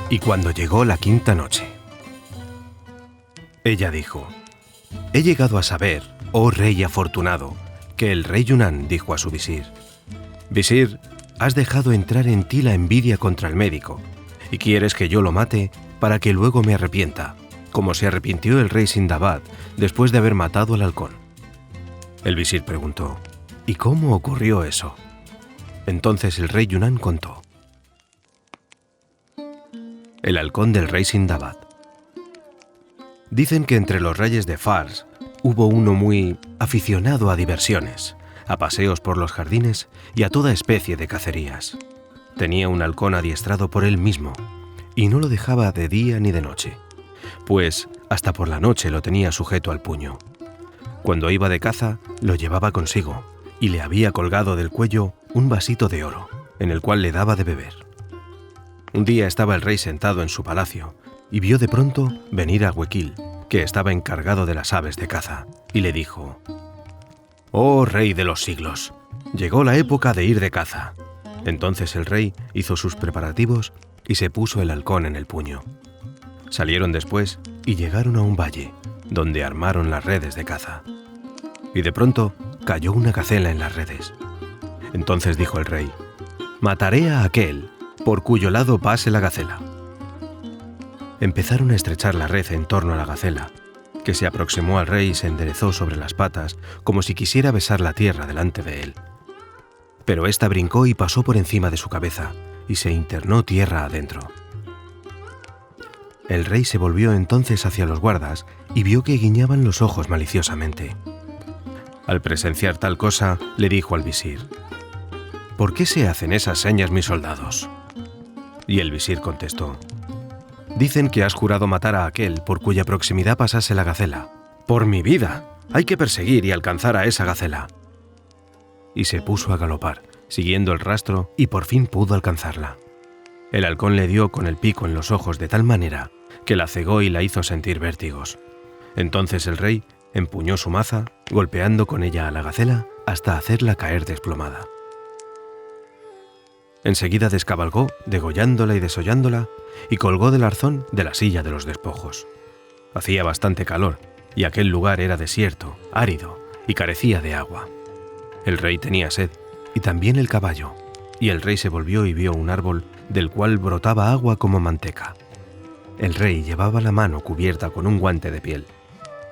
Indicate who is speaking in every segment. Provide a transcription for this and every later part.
Speaker 1: Y cuando llegó la quinta noche, ella dijo: «He llegado a saber, oh rey afortunado, que el rey Yunnan dijo a su visir: Visir, has dejado entrar en ti la envidia contra el médico, y quieres que yo lo mate para que luego me arrepienta, como se arrepintió el rey Sindabad después de haber matado al halcón». El visir preguntó: «¿Y cómo ocurrió eso?». Entonces el rey Yunnan contó: El halcón del rey Sindabad. Dicen que entre los reyes de Fars hubo uno muy aficionado a diversiones, a paseos por los jardines y a toda especie de cacerías. Tenía un halcón adiestrado por él mismo, y no lo dejaba de día ni de noche, pues hasta por la noche lo tenía sujeto al puño. Cuando iba de caza, lo llevaba consigo, y le había colgado del cuello un vasito de oro, en el cual le daba de beber. Un día estaba el rey sentado en su palacio, y vio de pronto venir a Huequil, que estaba encargado de las aves de caza, y le dijo: «Oh rey de los siglos, llegó la época de ir de caza». Entonces el rey hizo sus preparativos y se puso el halcón en el puño. Salieron después y llegaron a un valle, donde armaron las redes de caza. Y de pronto cayó una gacela en las redes. Entonces dijo el rey: «Mataré a aquel por cuyo lado pase la gacela». Empezaron a estrechar la red en torno a la gacela, que se aproximó al rey y se enderezó sobre las patas como si quisiera besar la tierra delante de él. Pero ésta brincó y pasó por encima de su cabeza y se internó tierra adentro. El rey se volvió entonces hacia los guardas y vio que guiñaban los ojos maliciosamente. Al presenciar tal cosa, le dijo al visir: «¿Por qué se hacen esas señas mis soldados?». Y el visir contestó: «Dicen que has jurado matar a aquel por cuya proximidad pasase la gacela. ¡Por mi vida! Hay que perseguir y alcanzar a esa gacela». Y se puso a galopar, siguiendo el rastro, y por fin pudo alcanzarla. El halcón le dio con el pico en los ojos de tal manera que la cegó y la hizo sentir vértigos. Entonces el rey empuñó su maza, golpeando con ella a la gacela hasta hacerla caer desplomada. Enseguida descabalgó, degollándola y desollándola, y colgó del arzón de la silla de los despojos. Hacía bastante calor, y aquel lugar era desierto, árido, y carecía de agua. El rey tenía sed, y también el caballo, y el rey se volvió y vio un árbol del cual brotaba agua como manteca. El rey llevaba la mano cubierta con un guante de piel.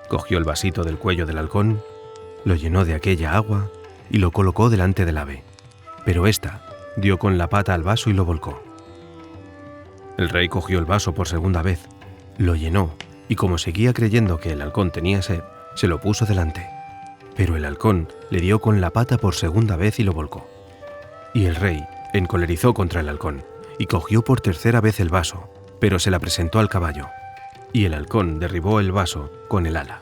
Speaker 1: Cogió el vasito del cuello del halcón, lo llenó de aquella agua y lo colocó delante del ave, pero ésta dio con la pata al vaso y lo volcó. El rey cogió el vaso por segunda vez, lo llenó y, como seguía creyendo que el halcón tenía sed, se lo puso delante. Pero el halcón le dio con la pata por segunda vez y lo volcó. Y el rey encolerizó contra el halcón y cogió por tercera vez el vaso, pero se la presentó al caballo, y el halcón derribó el vaso con el ala.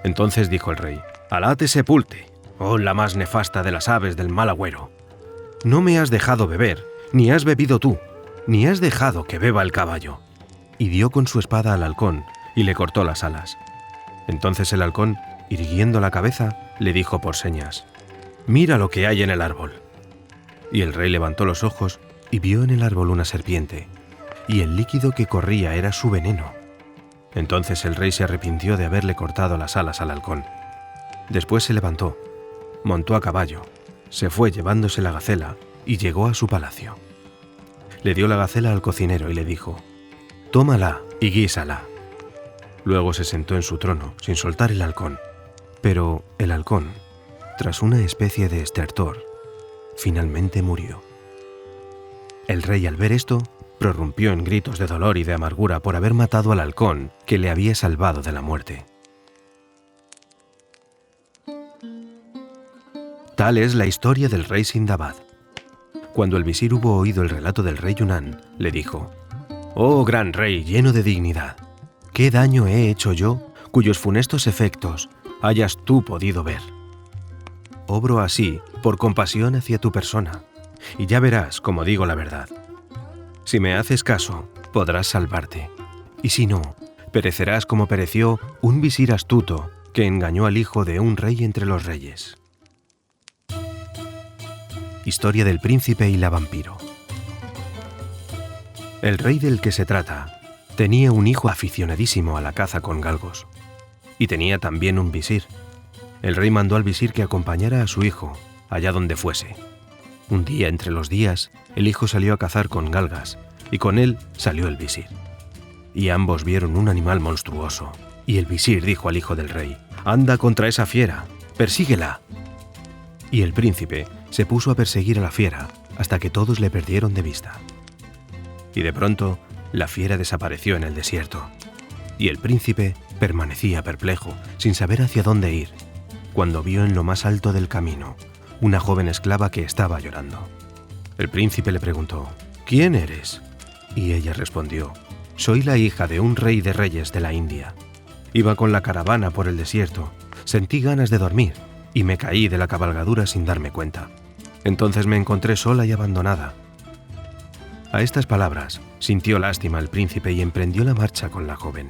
Speaker 1: Entonces dijo el rey: «Alá te sepulte, oh la más nefasta de las aves del mal agüero. No me has dejado beber, ni has bebido tú, ni has dejado que beba el caballo». Y dio con su espada al halcón y le cortó las alas. Entonces el halcón, irguiendo la cabeza, le dijo por señas: «Mira lo que hay en el árbol». Y el rey levantó los ojos y vio en el árbol una serpiente, y el líquido que corría era su veneno. Entonces el rey se arrepintió de haberle cortado las alas al halcón. Después se levantó, montó a caballo, se fue llevándose la gacela y llegó a su palacio. Le dio la gacela al cocinero y le dijo: «Tómala y guísala». Luego se sentó en su trono sin soltar el halcón, pero el halcón, tras una especie de estertor, finalmente murió. El rey, al ver esto, prorrumpió en gritos de dolor y de amargura por haber matado al halcón que le había salvado de la muerte. Tal es la historia del rey Sindabad. Cuando el visir hubo oído el relato del rey Yunnan, le dijo: «Oh gran rey lleno de dignidad, ¿qué daño he hecho yo cuyos funestos efectos hayas tú podido ver? Obro así por compasión hacia tu persona, y ya verás cómo digo la verdad. Si me haces caso, podrás salvarte, y si no, perecerás como pereció un visir astuto que engañó al hijo de un rey entre los reyes». Historia del príncipe y la vampiro. El rey del que se trata tenía un hijo aficionadísimo a la caza con galgos, y tenía también un visir. El rey mandó al visir que acompañara a su hijo allá donde fuese. Un día entre los días, el hijo salió a cazar con galgas, y con él salió el visir. Y ambos vieron un animal monstruoso, y el visir dijo al hijo del rey: «Anda contra esa fiera, persíguela». Y el príncipe se puso a perseguir a la fiera hasta que todos le perdieron de vista. Y de pronto, la fiera desapareció en el desierto, y el príncipe permanecía perplejo, sin saber hacia dónde ir, cuando vio en lo más alto del camino una joven esclava que estaba llorando. El príncipe le preguntó: «¿Quién eres?». Y ella respondió: «Soy la hija de un rey de reyes de la India. Iba con la caravana por el desierto, sentí ganas de dormir y me caí de la cabalgadura sin darme cuenta. Entonces me encontré sola y abandonada». A estas palabras sintió lástima el príncipe y emprendió la marcha con la joven,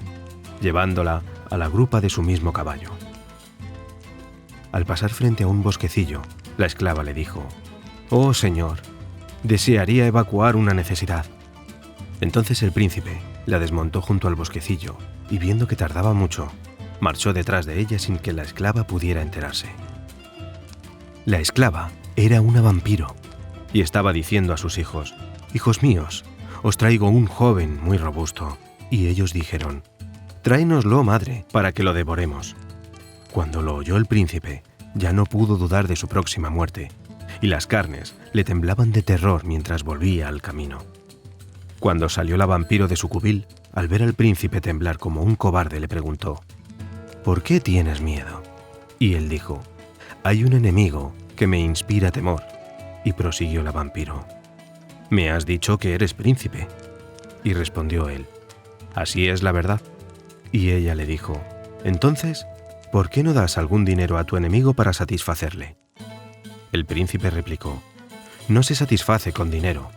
Speaker 1: llevándola a la grupa de su mismo caballo. Al pasar frente a un bosquecillo, la esclava le dijo: «Oh, señor, desearía evacuar una necesidad». Entonces el príncipe la desmontó junto al bosquecillo y, viendo que tardaba mucho, marchó detrás de ella sin que la esclava pudiera enterarse. La esclava era una vampiro y estaba diciendo a sus hijos: «Hijos míos, os traigo un joven muy robusto». Y ellos dijeron: «Tráenoslo, madre, para que lo devoremos». Cuando lo oyó el príncipe, ya no pudo dudar de su próxima muerte, y las carnes le temblaban de terror mientras volvía al camino. Cuando salió la vampiro de su cubil, al ver al príncipe temblar como un cobarde, le preguntó: «¿Por qué tienes miedo?». Y él dijo: «Hay un enemigo que me inspira temor». Y prosiguió la vampiro: «Me has dicho que eres príncipe». Y respondió él: «Así es la verdad». Y ella le dijo: «Entonces, ¿por qué no das algún dinero a tu enemigo para satisfacerle?». El príncipe replicó: «No se satisface con dinero,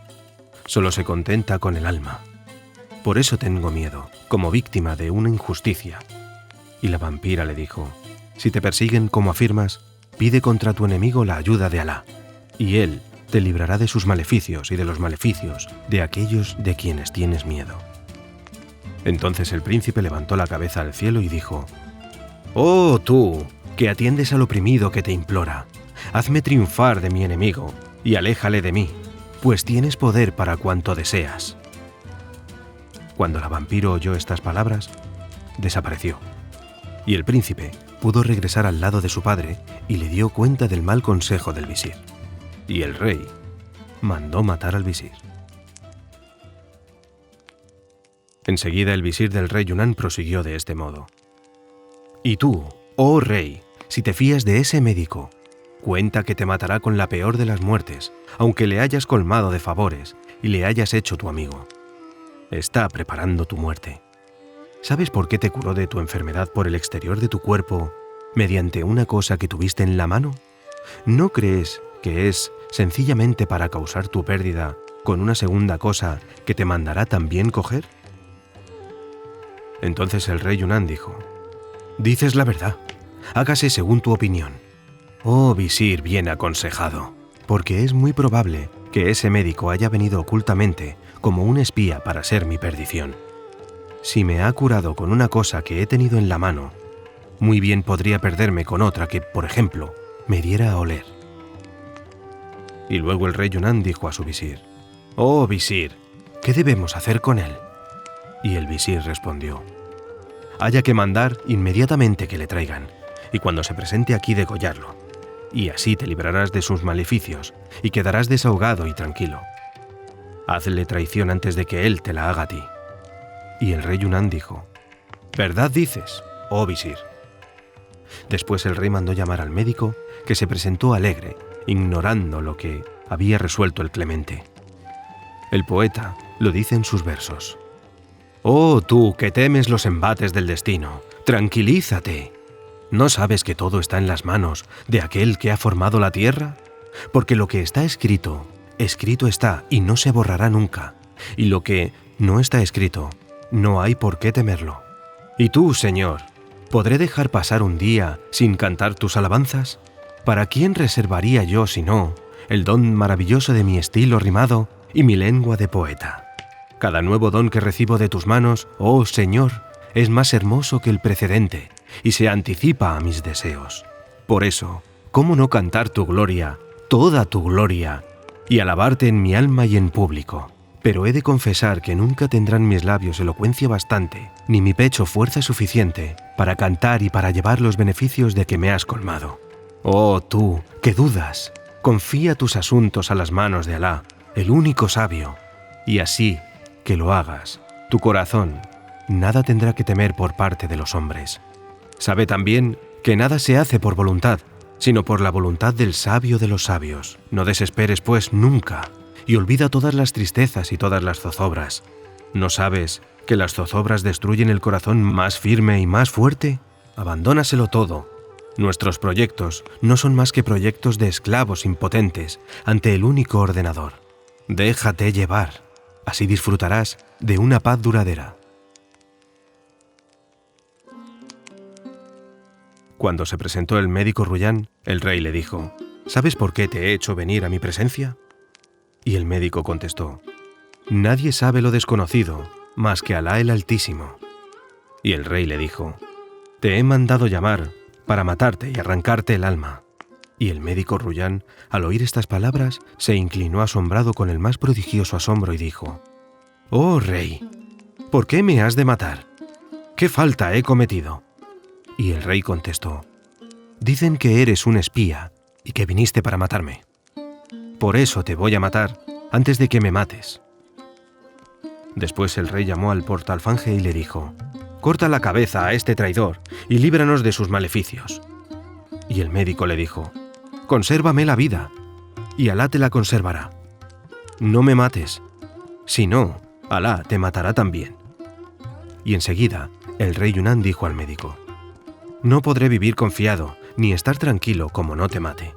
Speaker 1: solo se contenta con el alma. Por eso tengo miedo, como víctima de una injusticia». Y la vampira le dijo: «Si te persiguen como afirmas, pide contra tu enemigo la ayuda de Alá, y él te librará de sus maleficios y de los maleficios de aquellos de quienes tienes miedo». Entonces el príncipe levantó la cabeza al cielo y dijo: «Oh tú, que atiendes al oprimido que te implora, hazme triunfar de mi enemigo y aléjale de mí, pues tienes poder para cuanto deseas». Cuando la vampiro oyó estas palabras, desapareció, y el príncipe pudo regresar al lado de su padre y le dio cuenta del mal consejo del visir. Y el rey mandó matar al visir. Enseguida el visir del rey Yunán prosiguió de este modo: «Y tú, oh rey, si te fías de ese médico, cuenta que te matará con la peor de las muertes, aunque le hayas colmado de favores y le hayas hecho tu amigo. Está preparando tu muerte. ¿Sabes por qué te curó de tu enfermedad por el exterior de tu cuerpo mediante una cosa que tuviste en la mano? ¿No crees que es sencillamente para causar tu pérdida con una segunda cosa que te mandará también coger?». Entonces el rey Yunán dijo: «Dices la verdad, hágase según tu opinión, oh visir bien aconsejado, porque es muy probable que ese médico haya venido ocultamente como un espía para ser mi perdición. Si me ha curado con una cosa que he tenido en la mano, muy bien podría perderme con otra que, por ejemplo, me diera a oler». Y luego el rey Yunán dijo a su visir: «Oh visir, ¿qué debemos hacer con él?». Y el visir respondió: «Haya que mandar inmediatamente que le traigan, y cuando se presente aquí degollarlo, y así te librarás de sus maleficios y quedarás desahogado y tranquilo. Hazle traición antes de que él te la haga a ti». Y el rey Yunán dijo: «¿Verdad dices, oh visir?». Después el rey mandó llamar al médico, que se presentó alegre, ignorando lo que había resuelto el clemente. El poeta lo dice en sus versos: «Oh tú que temes los embates del destino, tranquilízate. ¿No sabes que todo está en las manos de aquel que ha formado la tierra? Porque lo que está escrito, escrito está y no se borrará nunca, y lo que no está escrito, no hay por qué temerlo. Y tú, Señor, ¿podré dejar pasar un día sin cantar tus alabanzas? ¿Para quién reservaría yo, si no, el don maravilloso de mi estilo rimado y mi lengua de poeta?». Cada nuevo don que recibo de tus manos, oh Señor, es más hermoso que el precedente y se anticipa a mis deseos. Por eso, ¿cómo no cantar tu gloria, toda tu gloria, y alabarte en mi alma y en público? Pero he de confesar que nunca tendrán mis labios elocuencia bastante, ni mi pecho fuerza suficiente, para cantar y para llevar los beneficios de que me has colmado. Oh tú, que dudas, confía tus asuntos a las manos de Alá, el único sabio, y así que lo hagas, tu corazón nada tendrá que temer por parte de los hombres. Sabe también que nada se hace por voluntad, sino por la voluntad del sabio de los sabios. No desesperes, pues, nunca, y olvida todas las tristezas y todas las zozobras. ¿No sabes que las zozobras destruyen el corazón más firme y más fuerte? Abandónaselo todo. Nuestros proyectos no son más que proyectos de esclavos impotentes ante el único ordenador. Déjate llevar, así disfrutarás de una paz duradera. Cuando se presentó el médico Ruyán, el rey le dijo: ¿sabes por qué te he hecho venir a mi presencia? Y el médico contestó: nadie sabe lo desconocido, más que Alá el Altísimo. Y el rey le dijo: te he mandado llamar para matarte y arrancarte el alma. Y el médico Ruyán, al oír estas palabras, se inclinó asombrado con el más prodigioso asombro y dijo: oh rey, ¿por qué me has de matar? ¿Qué falta he cometido? Y el rey contestó: dicen que eres un espía y que viniste para matarme. Por eso te voy a matar antes de que me mates. Después el rey llamó al portaalfanje y le dijo: corta la cabeza a este traidor y líbranos de sus maleficios. Y el médico le dijo: consérvame la vida, y Alá te la conservará. No me mates, si no, Alá te matará también. Y enseguida el rey Yunán dijo al médico: no podré vivir confiado ni estar tranquilo como no te mate,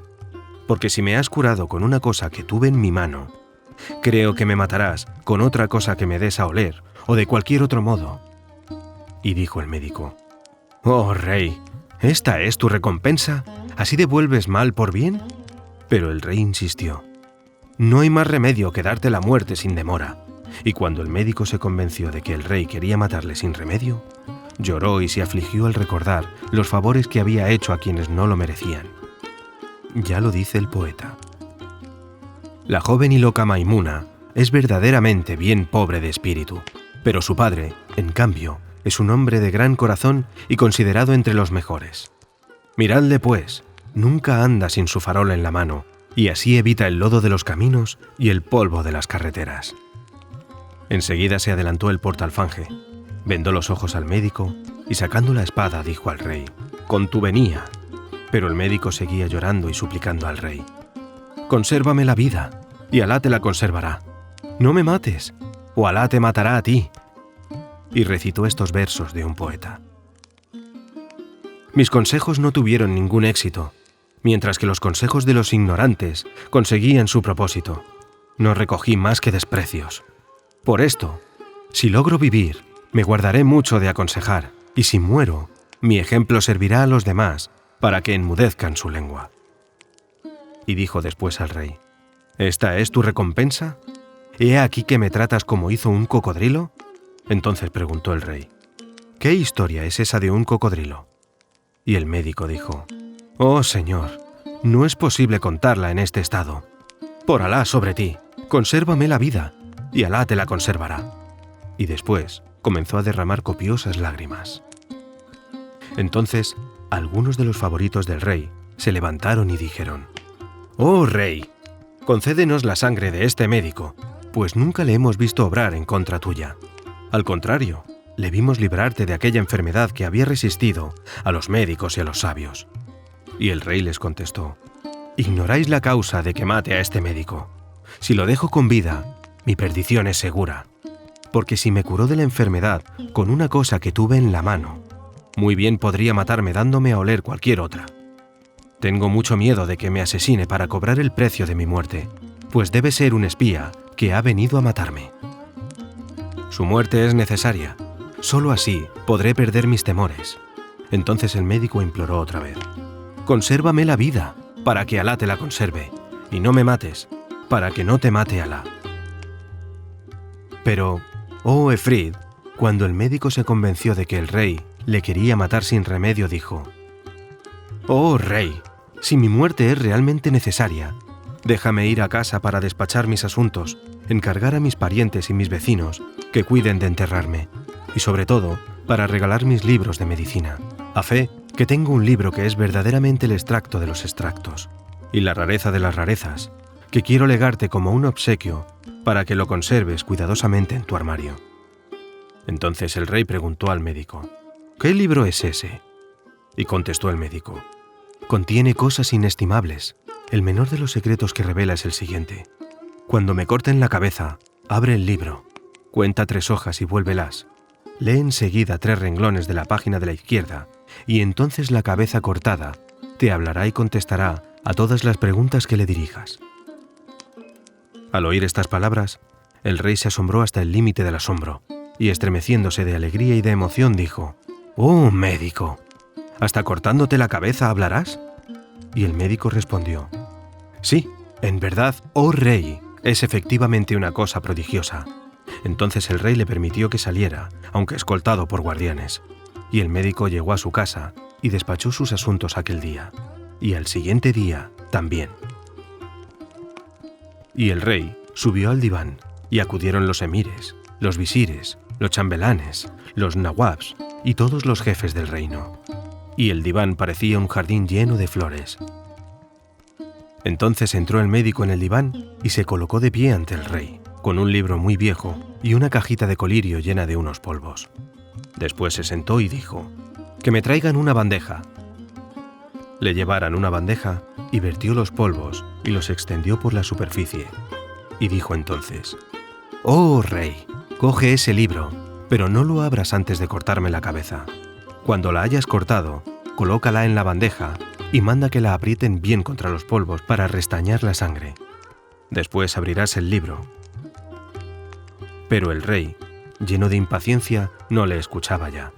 Speaker 1: porque si me has curado con una cosa que tuve en mi mano, creo que me matarás con otra cosa que me des a oler o de cualquier otro modo. Y dijo el médico: oh rey, ¿esta es tu recompensa? ¿Así devuelves mal por bien? Pero el rey insistió: no hay más remedio que darte la muerte sin demora. Y cuando el médico se convenció de que el rey quería matarle sin remedio, lloró y se afligió al recordar los favores que había hecho a quienes no lo merecían. Ya lo dice el poeta: la joven y loca Maimuna es verdaderamente bien pobre de espíritu, pero su padre, en cambio, es un hombre de gran corazón y considerado entre los mejores. Miradle, pues, nunca anda sin su farol en la mano, y así evita el lodo de los caminos y el polvo de las carreteras. Enseguida se adelantó el portaalfanje, vendó los ojos al médico y sacando la espada dijo al rey: con tu venía. Pero el médico seguía llorando y suplicando al rey: consérvame la vida, y Alá te la conservará. No me mates, o Alá te matará a ti. Y recitó estos versos de un poeta: mis consejos no tuvieron ningún éxito, mientras que los consejos de los ignorantes conseguían su propósito. No recogí más que desprecios. Por esto, si logro vivir, me guardaré mucho de aconsejar, y si muero, mi ejemplo servirá a los demás para que enmudezcan su lengua. Y dijo después al rey: ¿esta es tu recompensa? ¿He aquí que me tratas como hizo un cocodrilo? Entonces preguntó el rey: ¿qué historia es esa de un cocodrilo? Y el médico dijo: oh señor, no es posible contarla en este estado. Por Alá sobre ti, consérvame la vida, y Alá te la conservará. Y después comenzó a derramar copiosas lágrimas. Entonces, algunos de los favoritos del rey se levantaron y dijeron: oh rey, concédenos la sangre de este médico, pues nunca le hemos visto obrar en contra tuya. Al contrario, le vimos librarte de aquella enfermedad que había resistido a los médicos y a los sabios. Y el rey les contestó: ignoráis la causa de que mate a este médico. Si lo dejo con vida, mi perdición es segura, porque si me curó de la enfermedad con una cosa que tuve en la mano, muy bien podría matarme dándome a oler cualquier otra. Tengo mucho miedo de que me asesine para cobrar el precio de mi muerte, pues debe ser un espía que ha venido a matarme. Su muerte es necesaria, solo así podré perder mis temores. Entonces el médico imploró otra vez: consérvame la vida, para que Alá te la conserve, y no me mates, para que no te mate Alá. Pero, oh Efrid, cuando el médico se convenció de que el rey le quería matar sin remedio, dijo: «Oh rey, si mi muerte es realmente necesaria, déjame ir a casa para despachar mis asuntos, encargar a mis parientes y mis vecinos que cuiden de enterrarme, y sobre todo, para regalar mis libros de medicina, a fe que tengo un libro que es verdaderamente el extracto de los extractos, y la rareza de las rarezas, que quiero legarte como un obsequio para que lo conserves cuidadosamente en tu armario». Entonces el rey preguntó al médico: «¿Qué libro es ese?». Y contestó el médico: «Contiene cosas inestimables. El menor de los secretos que revela es el siguiente: cuando me corten la cabeza, abre el libro, cuenta 3 hojas y vuélvelas. Lee enseguida 3 renglones de la página de la izquierda, y entonces la cabeza cortada te hablará y contestará a todas las preguntas que le dirijas». Al oír estas palabras, el rey se asombró hasta el límite del asombro, y estremeciéndose de alegría y de emoción dijo: «¡Oh, médico! ¿Hasta cortándote la cabeza hablarás?». Y el médico respondió: «Sí, en verdad, oh rey, es efectivamente una cosa prodigiosa». Entonces el rey le permitió que saliera, aunque escoltado por guardianes, y el médico llegó a su casa y despachó sus asuntos aquel día, y al siguiente día también. Y el rey subió al diván, y acudieron los emires, los visires, los chambelanes, los nawabs y todos los jefes del reino. Y el diván parecía un jardín lleno de flores. Entonces entró el médico en el diván y se colocó de pie ante el rey, con un libro muy viejo y una cajita de colirio llena de unos polvos. Después se sentó y dijo: «Que me traigan una bandeja». Le llevaran una bandeja y vertió los polvos y los extendió por la superficie. Y dijo entonces: «Oh rey, coge ese libro, pero no lo abras antes de cortarme la cabeza. Cuando la hayas cortado, colócala en la bandeja y manda que la aprieten bien contra los polvos para restañar la sangre. Después abrirás el libro». Pero el rey, lleno de impaciencia, no le escuchaba ya.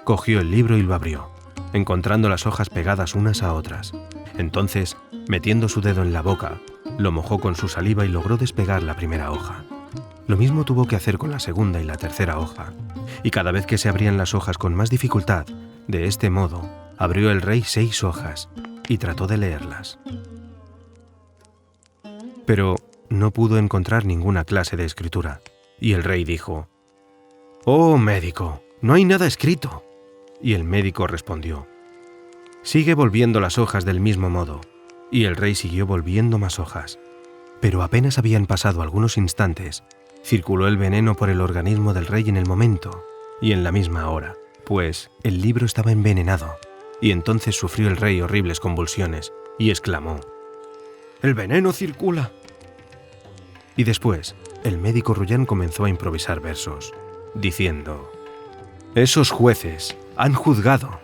Speaker 1: Cogió el libro y lo abrió, encontrando las hojas pegadas unas a otras. Entonces, metiendo su dedo en la boca, lo mojó con su saliva y logró despegar la primera hoja. Lo mismo tuvo que hacer con la segunda y la tercera hoja, y cada vez que se abrían las hojas con más dificultad, de este modo, abrió el rey 6 hojas y trató de leerlas. Pero no pudo encontrar ninguna clase de escritura, y el rey dijo: «Oh médico, no hay nada escrito». Y el médico respondió: «Sigue volviendo las hojas del mismo modo». Y el rey siguió volviendo más hojas. Pero apenas habían pasado algunos instantes, circuló el veneno por el organismo del rey en el momento y en la misma hora, pues el libro estaba envenenado. Y entonces sufrió el rey horribles convulsiones y exclamó: «¡El veneno circula!». Y después, el médico Ruyán comenzó a improvisar versos, diciendo: «Esos jueces han juzgado,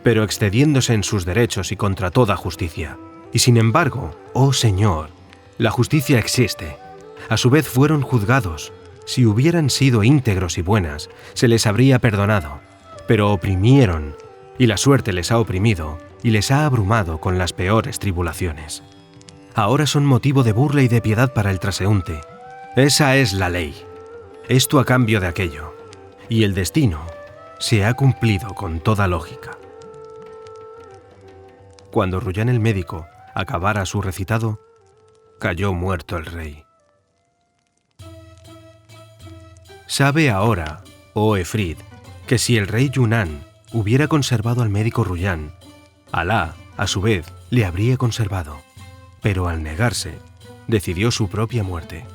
Speaker 1: pero excediéndose en sus derechos y contra toda justicia. Y sin embargo, oh Señor, la justicia existe. A su vez fueron juzgados. Si hubieran sido íntegros y buenas, se les habría perdonado. Pero oprimieron, y la suerte les ha oprimido y les ha abrumado con las peores tribulaciones. Ahora son motivo de burla y de piedad para el transeúnte. Esa es la ley. Esto a cambio de aquello. Y el destino se ha cumplido con toda lógica». Cuando Ruyán el médico acabara su recitado, cayó muerto el rey. Sabe ahora, oh Efrid, que si el rey Yunnan hubiera conservado al médico Ruyán, Alá, a su vez, le habría conservado. Pero al negarse, decidió su propia muerte.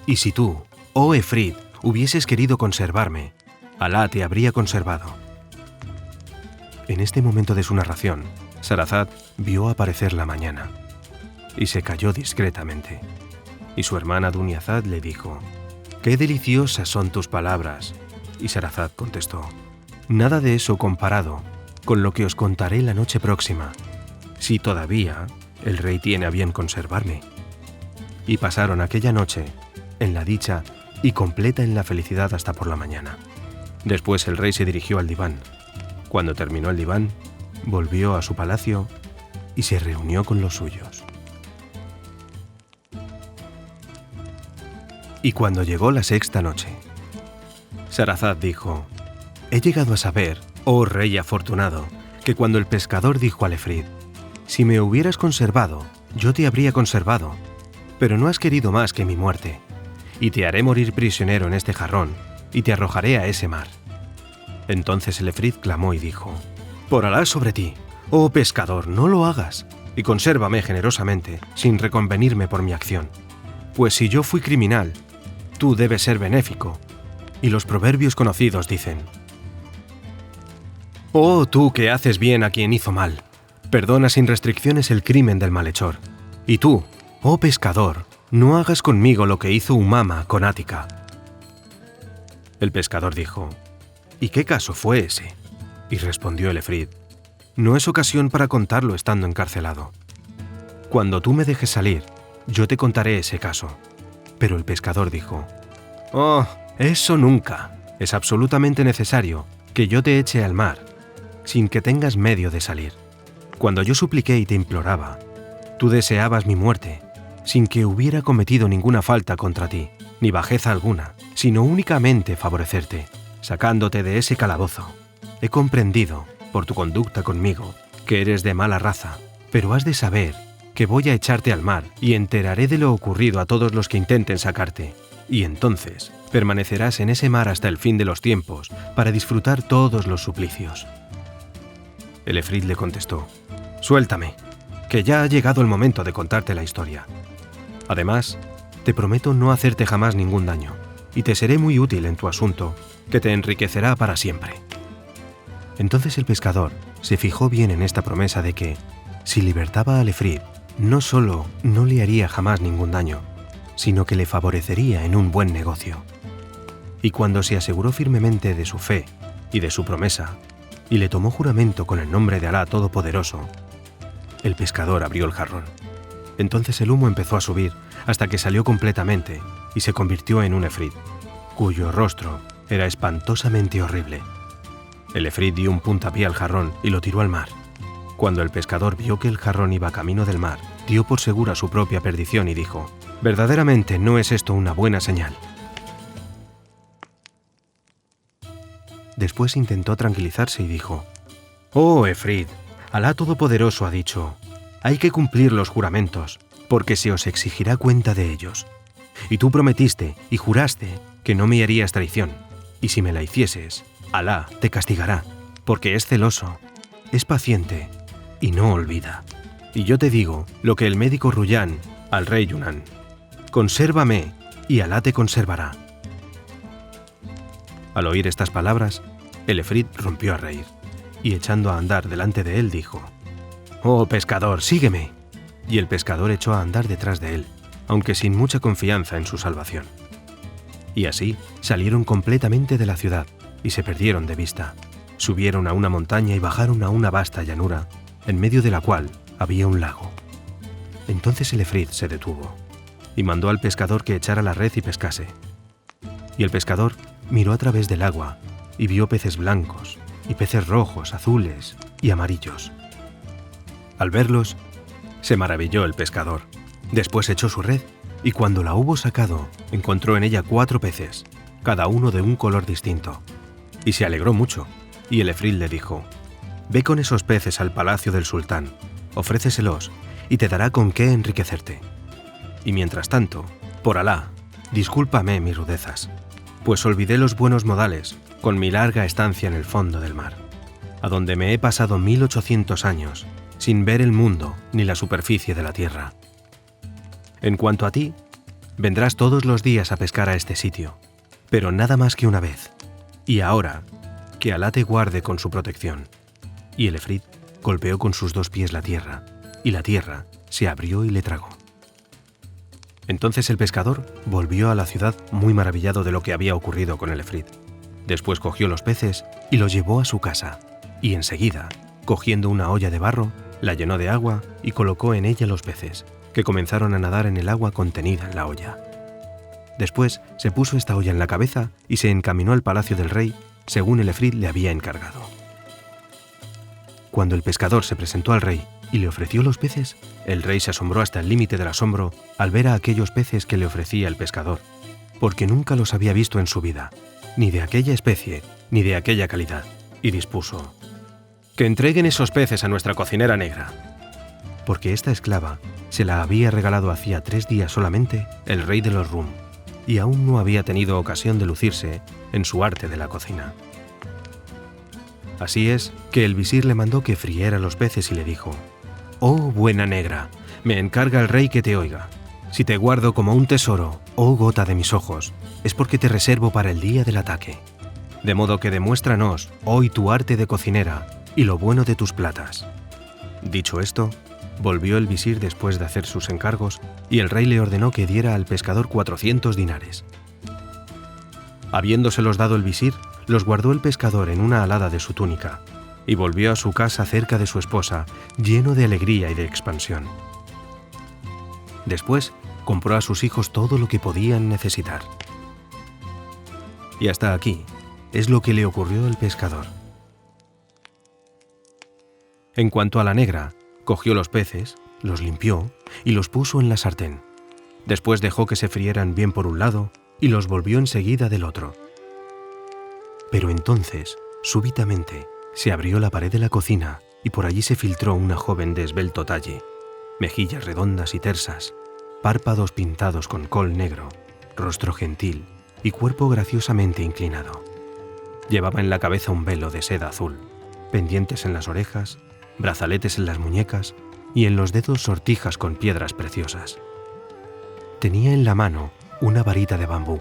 Speaker 1: Y si tú, oh Efrid, hubieses querido conservarme, Alá te habría conservado. En este momento de su narración, Sarazad vio aparecer la mañana y se calló discretamente. Y su hermana Duniazad le dijo: «Qué deliciosas son tus palabras». Y Sarazad contestó: «Nada de eso comparado con lo que os contaré la noche próxima, si todavía el rey tiene a bien conservarme». Y pasaron aquella noche en la dicha y completa en la felicidad hasta por la mañana. Después el rey se dirigió al diván. Cuando terminó el diván, volvió a su palacio y se reunió con los suyos. Y cuando llegó la 6ª noche, Sarazad dijo: «He llegado a saber, oh rey afortunado, que cuando el pescador dijo al efrit: si me hubieras conservado, yo te habría conservado, pero no has querido más que mi muerte, y te haré morir prisionero en este jarrón, y te arrojaré a ese mar». Entonces el efrit clamó y dijo: «Por Alá sobre ti, oh pescador, no lo hagas, y consérvame generosamente, sin reconvenirme por mi acción. Pues si yo fui criminal, tú debes ser benéfico». Y los proverbios conocidos dicen: «Oh tú que haces bien a quien hizo mal, perdona sin restricciones el crimen del malhechor. Y tú, oh pescador, no hagas conmigo lo que hizo Umama con Ática». El pescador dijo: «¿Y qué caso fue ese?». Y respondió el efrit: «No es ocasión para contarlo estando encarcelado. Cuando tú me dejes salir, yo te contaré ese caso». Pero el pescador dijo: «Oh, eso nunca. Es absolutamente necesario que yo te eche al mar, sin que tengas medio de salir. Cuando yo supliqué y te imploraba, tú deseabas mi muerte, sin que hubiera cometido ninguna falta contra ti, ni bajeza alguna, sino únicamente favorecerte, sacándote de ese calabozo. He comprendido, por tu conducta conmigo, que eres de mala raza, pero has de saber que voy a echarte al mar y enteraré de lo ocurrido a todos los que intenten sacarte, y entonces permanecerás en ese mar hasta el fin de los tiempos para disfrutar todos los suplicios». El efrit le contestó: «Suéltame, que ya ha llegado el momento de contarte la historia. Además, te prometo no hacerte jamás ningún daño, y te seré muy útil en tu asunto, que te enriquecerá para siempre». Entonces el pescador se fijó bien en esta promesa de que, si libertaba al efrit, no solo no le haría jamás ningún daño, sino que le favorecería en un buen negocio. Y cuando se aseguró firmemente de su fe y de su promesa, y le tomó juramento con el nombre de Alá Todopoderoso, el pescador abrió el jarrón. Entonces el humo empezó a subir hasta que salió completamente y se convirtió en un efrit, cuyo rostro era espantosamente horrible. El efrit dio un puntapié al jarrón y lo tiró al mar. Cuando el pescador vio que el jarrón iba camino del mar, dio por segura su propia perdición y dijo: «Verdaderamente no es esto una buena señal». Después intentó tranquilizarse y dijo: «Oh efrit, Alá Todopoderoso ha dicho: hay que cumplir los juramentos, porque se os exigirá cuenta de ellos. Y tú prometiste y juraste que no me harías traición, y si me la hicieses, Alá te castigará, porque es celoso, es paciente y no olvida. Y yo te digo lo que el médico Ruyán al rey Yunán: consérvame y Alá te conservará». Al oír estas palabras, el efrit rompió a reír, y echando a andar delante de él dijo: «Oh pescador, sígueme». Y el pescador echó a andar detrás de él, aunque sin mucha confianza en su salvación. Y así salieron completamente de la ciudad y se perdieron de vista. Subieron a una montaña y bajaron a una vasta llanura, en medio de la cual había un lago. Entonces el efrit se detuvo y mandó al pescador que echara la red y pescase. Y el pescador miró a través del agua y vio peces blancos y peces rojos, azules y amarillos. Al verlos, se maravilló el pescador. Después echó su red y cuando la hubo sacado, encontró en ella 4 peces, cada uno de un color distinto. Y se alegró mucho, y el efrit le dijo: «Ve con esos peces al palacio del sultán, ofréceselos y te dará con qué enriquecerte. Y mientras tanto, por Alá, discúlpame mis rudezas, pues olvidé los buenos modales con mi larga estancia en el fondo del mar, a donde me he pasado 1800 años sin ver el mundo ni la superficie de la tierra. En cuanto a ti, vendrás todos los días a pescar a este sitio, pero nada más que una vez. Y ahora, que Alá te guarde con su protección». Y el efrit golpeó con sus 2 pies la tierra, y la tierra se abrió y le tragó. Entonces el pescador volvió a la ciudad muy maravillado de lo que había ocurrido con el efrit. Después cogió los peces y los llevó a su casa, y enseguida, cogiendo una olla de barro, la llenó de agua y colocó en ella los peces, que comenzaron a nadar en el agua contenida en la olla. Después se puso esta olla en la cabeza y se encaminó al palacio del rey, según el efrit le había encargado. Cuando el pescador se presentó al rey y le ofreció los peces, el rey se asombró hasta el límite del asombro al ver a aquellos peces que le ofrecía el pescador, porque nunca los había visto en su vida, ni de aquella especie, ni de aquella calidad, y dispuso: «Que entreguen esos peces a nuestra cocinera negra», porque esta esclava se la había regalado hacía 3 días solamente el rey de los Rum, y aún no había tenido ocasión de lucirse en su arte de la cocina. Así es que el visir le mandó que friera los peces y le dijo: «Oh, buena negra, me encarga el rey que te oiga. Si te guardo como un tesoro, oh gota de mis ojos, es porque te reservo para el día del ataque. De modo que demuéstranos hoy tu arte de cocinera y lo bueno de tus platas». Dicho esto, volvió el visir después de hacer sus encargos y el rey le ordenó que diera al pescador 400 dinares. Habiéndoselos dado el visir, los guardó el pescador en una alada de su túnica y volvió a su casa cerca de su esposa, lleno de alegría y de expansión. Después, compró a sus hijos todo lo que podían necesitar. Y hasta aquí es lo que le ocurrió al pescador. En cuanto a la negra, cogió los peces, los limpió y los puso en la sartén. Después dejó que se frieran bien por un lado y los volvió enseguida del otro. Pero entonces, súbitamente, se abrió la pared de la cocina y por allí se filtró una joven de esbelto talle, mejillas redondas y tersas, párpados pintados con col negro, rostro gentil y cuerpo graciosamente inclinado. Llevaba en la cabeza un velo de seda azul, pendientes en las orejas, brazaletes en las muñecas y en los dedos sortijas con piedras preciosas. Tenía en la mano una varita de bambú.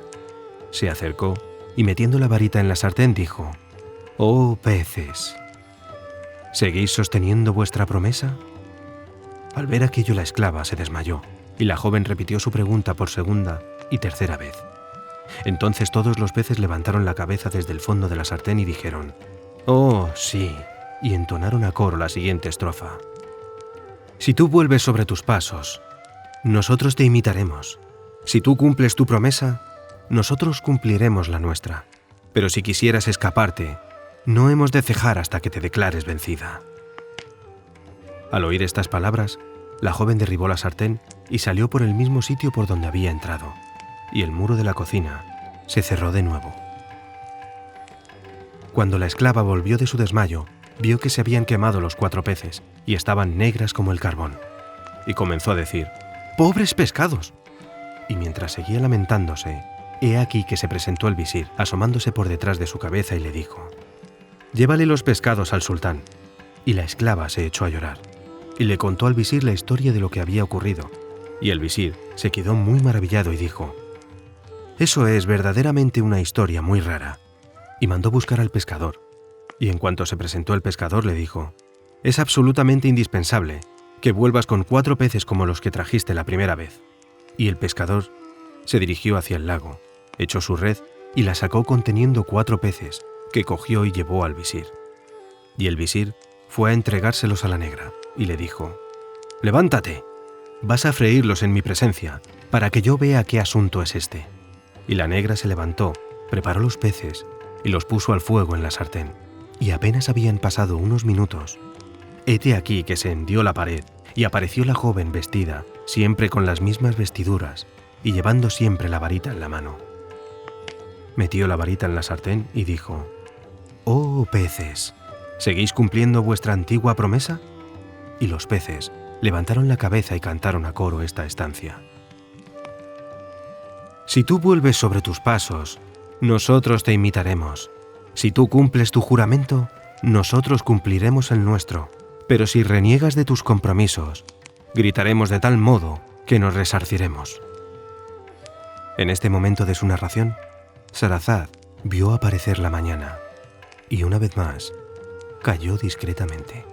Speaker 1: Se acercó y metiendo la varita en la sartén dijo: «Oh peces, ¿seguís sosteniendo vuestra promesa?». Al ver aquello la esclava se desmayó y la joven repitió su pregunta por segunda y tercera vez. Entonces todos los peces levantaron la cabeza desde el fondo de la sartén y dijeron: «Oh, sí», y entonaron a coro la siguiente estrofa: «Si tú vuelves sobre tus pasos, nosotros te imitaremos. Si tú cumples tu promesa, nosotros cumpliremos la nuestra. Pero si quisieras escaparte, no hemos de cejar hasta que te declares vencida». Al oír estas palabras, la joven derribó la sartén y salió por el mismo sitio por donde había entrado, y el muro de la cocina se cerró de nuevo. Cuando la esclava volvió de su desmayo, vio que se habían quemado los 4 peces y estaban negras como el carbón, y comenzó a decir: «¡Pobres pescados!». Y mientras seguía lamentándose, he aquí que se presentó el visir, asomándose por detrás de su cabeza y le dijo: «Llévale los pescados al sultán». Y la esclava se echó a llorar, y le contó al visir la historia de lo que había ocurrido, y el visir se quedó muy maravillado y dijo: «Eso es verdaderamente una historia muy rara», y mandó buscar al pescador. Y en cuanto se presentó el pescador le dijo: «Es absolutamente indispensable que vuelvas con 4 peces como los que trajiste la primera vez». Y el pescador se dirigió hacia el lago, echó su red y la sacó conteniendo 4 peces, que cogió y llevó al visir. Y el visir fue a entregárselos a la negra, y le dijo: «Levántate, vas a freírlos en mi presencia, para que yo vea qué asunto es este». Y la negra se levantó, preparó los peces y los puso al fuego en la sartén. Y apenas habían pasado unos minutos, hete aquí que se hendió la pared y apareció la joven vestida, siempre con las mismas vestiduras y llevando siempre la varita en la mano. Metió la varita en la sartén y dijo: «Oh peces, ¿seguís cumpliendo vuestra antigua promesa?». Y los peces levantaron la cabeza y cantaron a coro esta estancia: «Si tú vuelves sobre tus pasos, nosotros te imitaremos. Si tú cumples tu juramento, nosotros cumpliremos el nuestro. Pero si reniegas de tus compromisos, gritaremos de tal modo que nos resarciremos». En este momento de su narración, Sarazad vio aparecer la mañana y una vez más cayó discretamente.